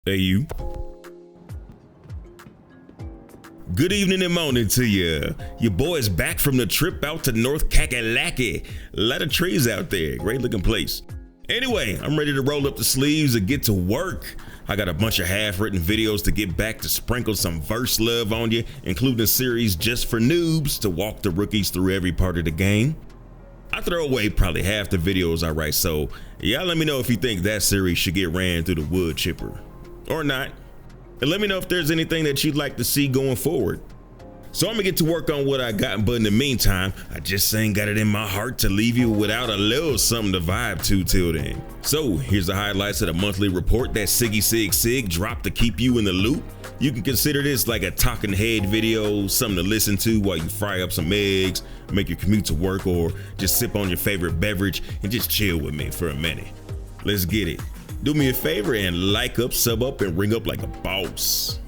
Hey you. Good evening and morning to you. Your boy's back from the trip out to North Kakalaki. A lot of trees out there, great looking place. Anyway, I'm ready to roll up the sleeves and get to work. I got a bunch of half-written videos to get back to sprinkle some verse love on you, including a series just for noobs to walk the rookies through every part of the game. I throw away probably half the videos I write, so y'all let me know if you think that series should get ran through the wood chipper or not. And let me know if there's anything that you'd like to see going forward. So I'm gonna get to work on what I got, but in the meantime, I just ain't got it in my heart to leave you without a little something to vibe to till then. So here's the highlights of the monthly report that Sig dropped to keep you in the loop. You can consider this like a talking head video, something to listen to while you fry up some eggs, make your commute to work, or just sip on your favorite beverage and just chill with me for a minute. Let's get it. Do me a favor and like up, sub up, and ring up like a boss.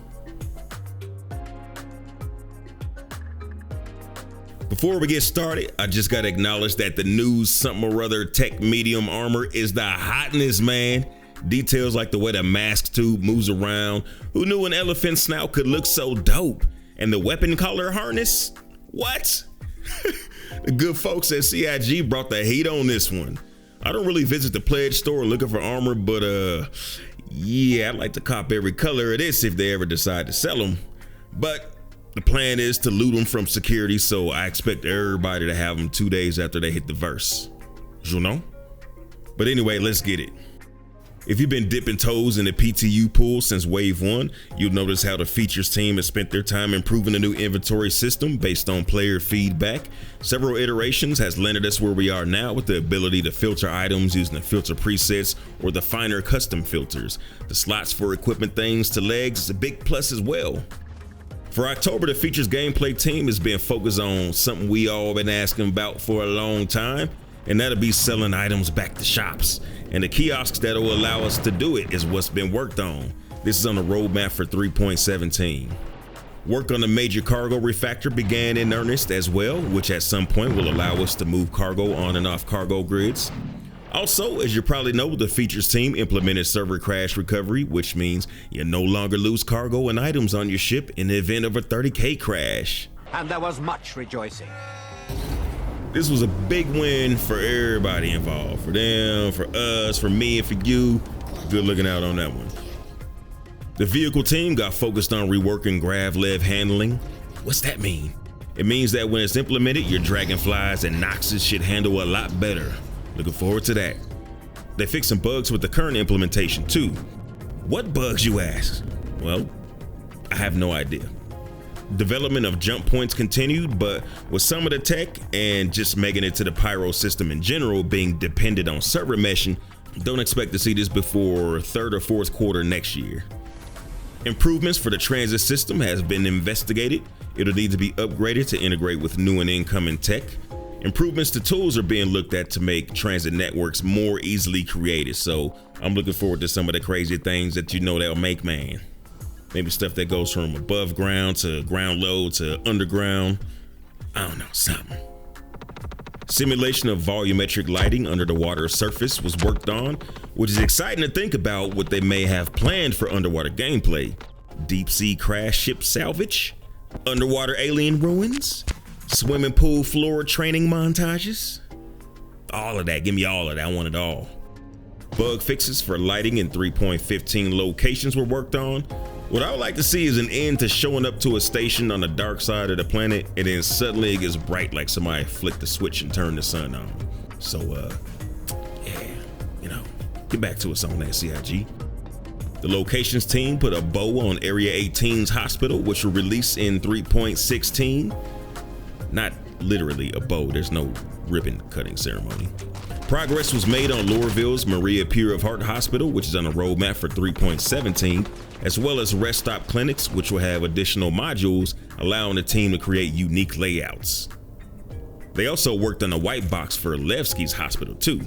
Before we get started, I just gotta acknowledge that the new something or other tech medium armor is the hotness, man. Details like the way the mask tube moves around. Who knew an elephant snout could look so dope? And the weapon collar harness? What? The good folks at CIG brought the heat on this one. I don't really visit the pledge store looking for armor, but yeah, I'd like to cop every color of this if they ever decide to sell them. But the plan is to loot them from security, so I expect everybody to have them 2 days after they hit the verse. You know? But anyway, let's get it. If you've been dipping toes in the PTU pool since Wave 1, you'll notice how the features team has spent their time improving the new inventory system based on player feedback. Several iterations has landed us where we are now with the ability to filter items using the filter presets or the finer custom filters. The slots for equipment things to legs is a big plus as well. For October, the features gameplay team has been focused on something we all been asking about for a long time, and that'll be selling items back to shops. And the kiosks that'll allow us to do it is what's been worked on. This is on the roadmap for 3.17. Work on the major cargo refactor began in earnest as well, which at some point will allow us to move cargo on and off cargo grids. Also, as you probably know, the features team implemented server crash recovery, which means you no longer lose cargo and items on your ship in the event of a 30K crash. And there was much rejoicing. This was a big win for everybody involved, for them, for us, for me, and for you. Good looking out on that one. The vehicle team got focused on reworking grav-lev handling. What's that mean? It means that when it's implemented, your dragonflies and noxes should handle a lot better. Looking forward to that. They fixed some bugs with the current implementation too. What bugs, you ask? Well, I have no idea. Development of jump points continued, but with some of the tech and just making it to the Pyro system in general being dependent on server meshing, don't expect to see this before third or fourth quarter next year. Improvements for the transit system has been investigated. It'll need to be upgraded to integrate with new and incoming tech. Improvements to tools are being looked at to make transit networks more easily created, so I'm looking forward to some of the crazy things that you know they'll make, man. Maybe stuff that goes from above ground to ground low to underground. I don't know, something. Simulation of volumetric lighting under the water surface was worked on, which is exciting to think about what they may have planned for underwater gameplay. Deep sea crash ship salvage, underwater alien ruins, swimming pool floor training montages. All of that, give me all of that, I want it all. Bug fixes for lighting in 3.15 locations were worked on. What I would like to see is an end to showing up to a station on the dark side of the planet and then suddenly it gets bright like somebody flicked the switch and turned the sun on. So yeah, you know, get back to us on that, CIG. The locations team put a bow on Area 18's hospital, which will release in 3.16. Not literally a bow, there's no ribbon cutting ceremony. Progress was made on Lorville's Maria Pure of Heart Hospital, which is on a roadmap for 3.17, as well as rest stop clinics, which will have additional modules, allowing the team to create unique layouts. They also worked on a white box for Levski's hospital too.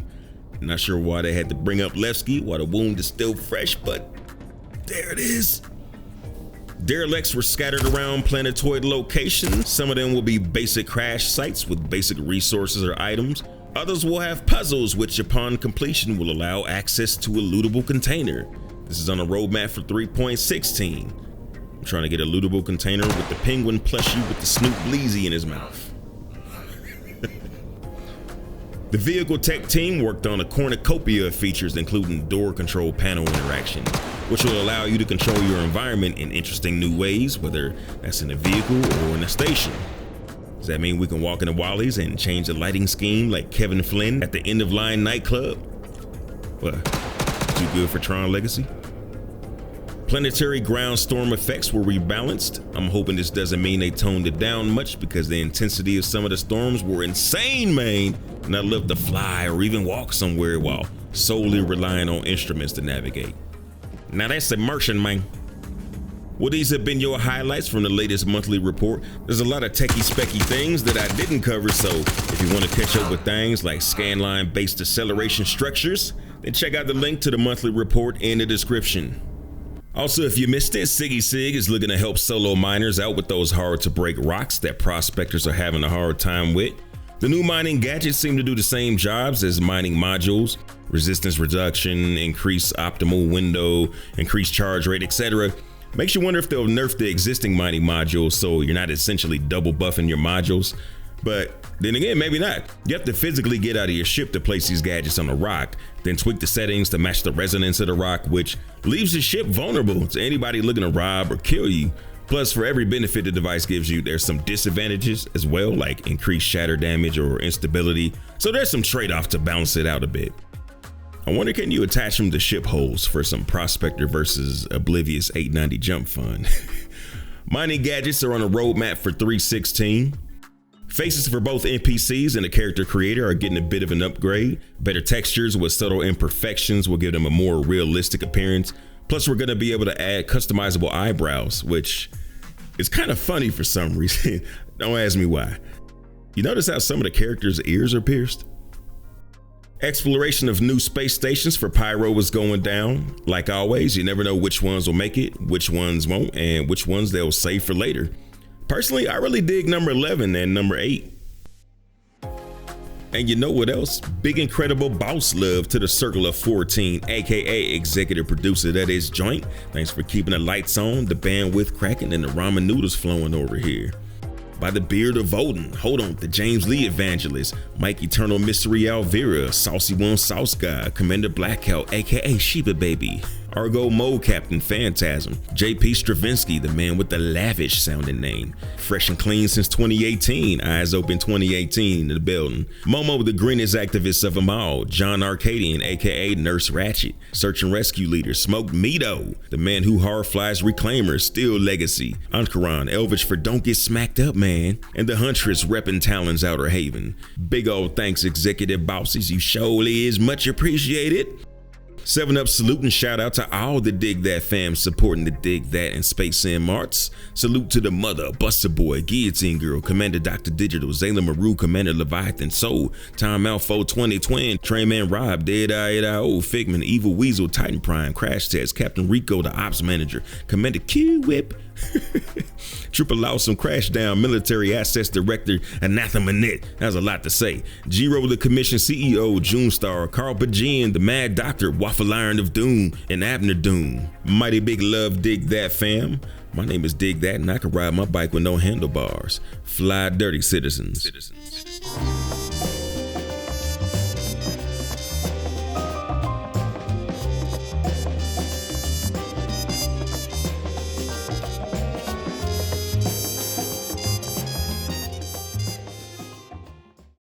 Not sure why they had to bring up Levski while the wound is still fresh, but there it is. Derelicts were scattered around planetoid locations. Some of them will be basic crash sites with basic resources or items. Others will have puzzles which upon completion will allow access to a lootable container. This is on a roadmap for 3.16. I'm trying to get a lootable container with the penguin plushie with the Snoop Bleezy in his mouth. The vehicle tech team worked on a cornucopia of features, including door control panel interaction, which will allow you to control your environment in interesting new ways, whether that's in a vehicle or in a station. Does that mean we can walk into Wally's and change the lighting scheme like Kevin Flynn at the End of Line nightclub? What, too good for Tron Legacy? Planetary ground storm effects were rebalanced. I'm hoping this doesn't mean they toned it down much, because the intensity of some of the storms were insane, man. And I'd love to fly or even walk somewhere while solely relying on instruments to navigate. Now that's immersion, man. Well, these have been your highlights from the latest monthly report. There's a lot of techie specky things that I didn't cover, so if you want to catch up with things like scanline based acceleration structures, then check out the link to the monthly report in the description. Also, if you missed it, Siggy Sig is looking to help solo miners out with those hard to break rocks that prospectors are having a hard time with. The new mining gadgets seem to do the same jobs as mining modules: resistance reduction, increased optimal window, increased charge rate, etc. Makes you wonder if they'll nerf the existing mining modules so you're not essentially double buffing your modules. But then again, maybe not. You have to physically get out of your ship to place these gadgets on a rock, then tweak the settings to match the resonance of the rock, which leaves the ship vulnerable to anybody looking to rob or kill you. Plus, for every benefit the device gives you, there's some disadvantages as well, like increased shatter damage or instability. So there's some trade-off to balance it out a bit. I wonder, can you attach them to ship holes for some Prospector versus Oblivious 890 jump fun? Mining gadgets are on a roadmap for 3.16. Faces for both NPCs and the character creator are getting a bit of an upgrade. Better textures with subtle imperfections will give them a more realistic appearance. Plus, we're going to be able to add customizable eyebrows, which is kind of funny for some reason. Don't ask me why. You notice how some of the characters' ears are pierced? Exploration of new space stations for Pyro was going down. Like always, you never know which ones will make it, which ones won't, and which ones they'll save for later. Personally, I really dig number 11 and number 8. And you know what else? Big incredible boss love to the Circle of 14, aka executive producer that is Joint. Thanks for keeping the lights on, the bandwidth cracking, and the ramen noodles flowing over here. By the beard of Odin, hold on, the James Lee Evangelist, Mike Eternal Mystery Alvira, Saucy One Sauce Guy, Commander Blackout, aka Sheba Baby, Argo Mode Captain Phantasm, JP Stravinsky, the man with the lavish sounding name, fresh and clean since 2018, eyes open 2018 in the building, Momo, the greenest activist of them all, John Arcadian, aka Nurse Ratchet, Search and Rescue Leader, Smoked Mito, the man who hard flies Reclaimer, Still Legacy, Ankaran, Elvish for Don't Get Smacked Up Man, and the Huntress reppin' Talon's Outer Haven. Big old thanks, executive bosses, you surely is much appreciated. 7-Up salute and shout out to all the Dig That fam supporting the Dig That and Space Sim Marts. Salute to the Mother, Buster Boy, Guillotine Girl, Commander Dr. Digital, Zayla Maru, Commander Leviathan Soul, Time Alpha 20 Twin, Trayman Rob, Dead Eye 8IO, Figment, Evil Weasel, Titan Prime, Crash Test, Captain Rico, the Ops Manager, Commander Q Whip, Triple Awesome, Crash Down, Military Assets Director, Anathema Net. That's a lot to say. G-Ro, the Commission CEO, June Star, Carl Bajian, the Mad Doctor, Waffle Iron of Doom, and Abner Doom. Mighty big love, Dig That fam. My name is Dig That, and I can ride my bike with no handlebars. Fly dirty, citizens.